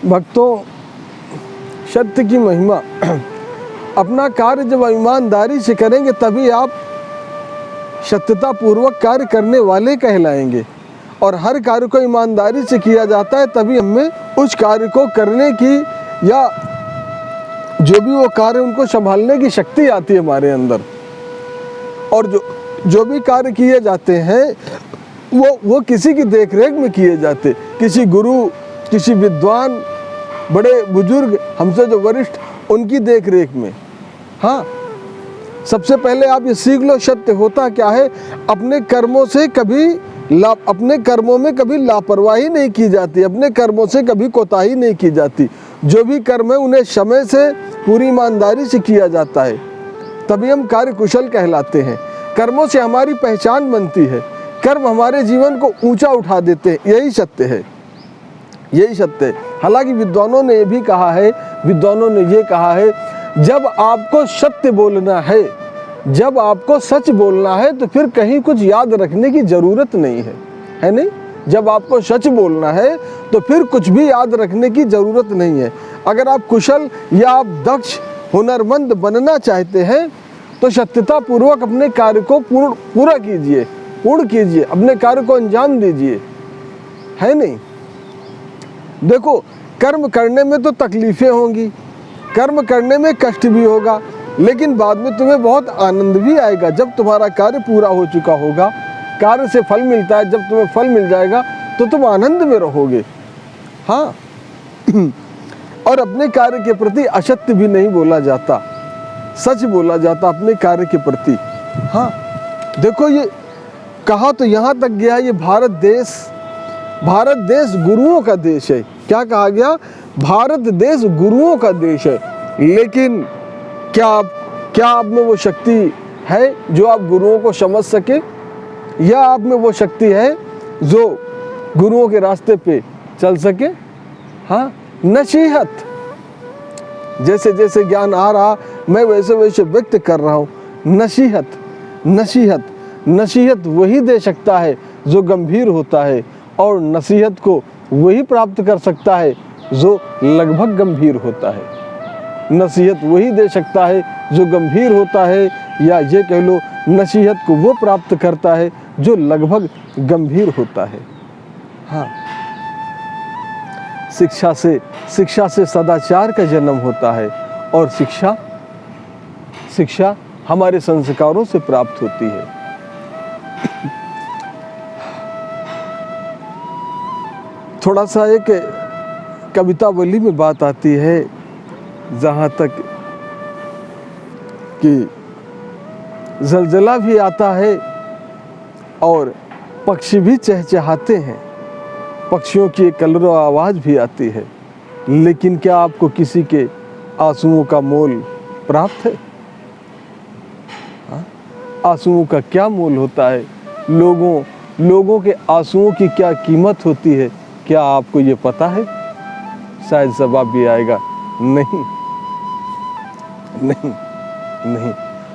भक्तों, सत्य की महिमा, अपना कार्य जब ईमानदारी से करेंगे तभी आप सत्यता पूर्वक कार्य करने वाले कहलाएंगे। और हर कार्य को ईमानदारी से किया जाता है तभी हमें उस कार्य को करने की या जो भी वो कार्य उनको संभालने की शक्ति आती है हमारे अंदर। और जो भी कार्य किए जाते हैं वो किसी की देखरेख में किए जाते, किसी गुरु, किसी विद्वान, बड़े बुजुर्ग, हमसे जो वरिष्ठ, उनकी देखरेख में। हाँ, सबसे पहले आप ये सीख लो, सत्य होता क्या है। अपने कर्मों में कभी लापरवाही नहीं की जाती, अपने कर्मों से कभी कोताही नहीं की जाती। जो भी कर्म है उन्हें समय से पूरी ईमानदारी से किया जाता है, तभी हम कार्य कुशल कहलाते हैं। कर्मों से हमारी पहचान बनती है, कर्म हमारे जीवन को ऊंचा उठा देते हैं। यही सत्य है, यही सत्य है। हालांकि विद्वानों ने ये कहा है, जब आपको सत्य बोलना है, जब आपको सच बोलना है तो फिर कहीं कुछ याद रखने की जरूरत नहीं है नहीं? जब आपको सच बोलना है तो फिर कुछ भी याद रखने की जरूरत नहीं है। अगर आप कुशल या आप दक्ष, हुनरमंद बनना चाहते हैं तो सत्यता पूर्वक अपने कार्य को पूर्ण कीजिए, अपने कार्य को अंजाम दीजिए, है नहीं? देखो, कर्म करने में तो तकलीफें होंगी, कर्म करने में कष्ट भी होगा, लेकिन बाद में तुम्हें बहुत आनंद भी आएगा जब तुम्हारा कार्य पूरा हो चुका होगा। कार्य से फल मिलता है, जब तुम्हें फल मिल जाएगा तो तुम आनंद में रहोगे। हाँ और अपने कार्य के प्रति असत्य भी नहीं बोला जाता, सच बोला जाता अपने कार्य के प्रति। हाँ, देखो, ये कहा तो यहाँ तक गया, ये भारत देश गुरुओं का देश है। क्या कहा गया? भारत देश गुरुओं का देश है। लेकिन क्या आप में वो शक्ति है जो आप गुरुओं को समझ सके, या आप में वो शक्ति है जो गुरुओं के रास्ते पे चल सके? हाँ, नसीहत, जैसे जैसे ज्ञान आ रहा मैं वैसे वैसे व्यक्त कर रहा हूँ। नसीहत वही दे सकता है जो गंभीर होता है, और नसीहत को वही प्राप्त कर सकता है जो लगभग गंभीर होता है। नसीहत वही दे सकता है जो गंभीर होता है, या ये कह लो नसीहत को वो प्राप्त करता है जो लगभग गंभीर होता है। हाँ, शिक्षा से सदाचार का जन्म होता है, और शिक्षा हमारे संस्कारों से प्राप्त होती है। थोड़ा सा एक कवितावली में बात आती है, जहाँ तक कि जलजला भी आता है और पक्षी भी चहचहाते हैं, पक्षियों की एक कलरव आवाज़ भी आती है, लेकिन क्या आपको किसी के आंसुओं का मोल प्राप्त है? आंसुओं का क्या मोल होता है? लोगों के आंसुओं की क्या कीमत होती है? क्या आपको ये पता है? शायद जवाब भी आएगा नहीं।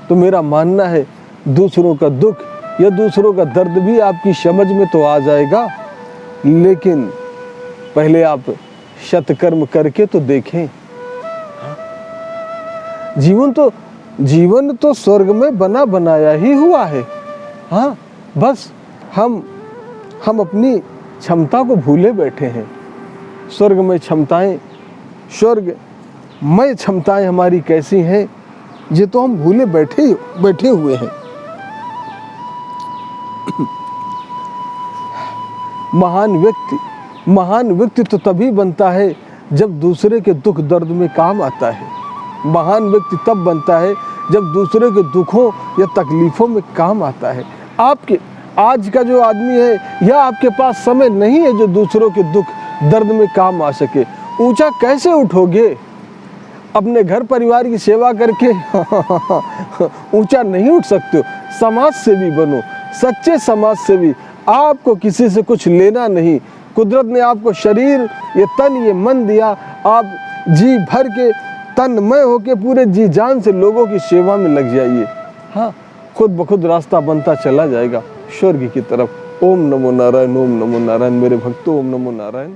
तो मेरा मानना है दूसरों का दुख या दूसरों का दर्द भी आपकी समझ में तो आ जाएगा, लेकिन पहले आप सत्कर्म करके तो देखें। जीवन तो स्वर्ग में बना बनाया ही हुआ है। हाँ, बस हम अपनी क्षमता को भूले बैठे हैं। स्वर्गमय क्षमताएं हमारी कैसी हैं, ये तो हम भूले बैठे हुए हैं। महान व्यक्ति तो तभी बनता है जब दूसरे के दुख दर्द में काम आता है। महान व्यक्ति तब बनता है जब दूसरे के दुखों या तकलीफों में काम आता है। आज का जो आदमी है, या आपके पास समय नहीं है जो दूसरों के दुख दर्द में काम आ सके। ऊंचा कैसे उठोगे? अपने घर परिवार की सेवा करके ऊंचा नहीं उठ सकते हो। समाज सेवी बनो, सच्चे समाज सेवी। आपको किसी से कुछ लेना नहीं। कुदरत ने आपको शरीर, ये तन, ये मन दिया। आप जी भर के तन्मय होके पूरे जी जान से लोगों की सेवा में लग जाइए। हाँ, खुद ब खुद रास्ता बनता चला जाएगा स्वर्ग की तरफ। ओम नमो नारायण, ओम नमो नारायण। मेरे भक्तों, ओम नमो नारायण।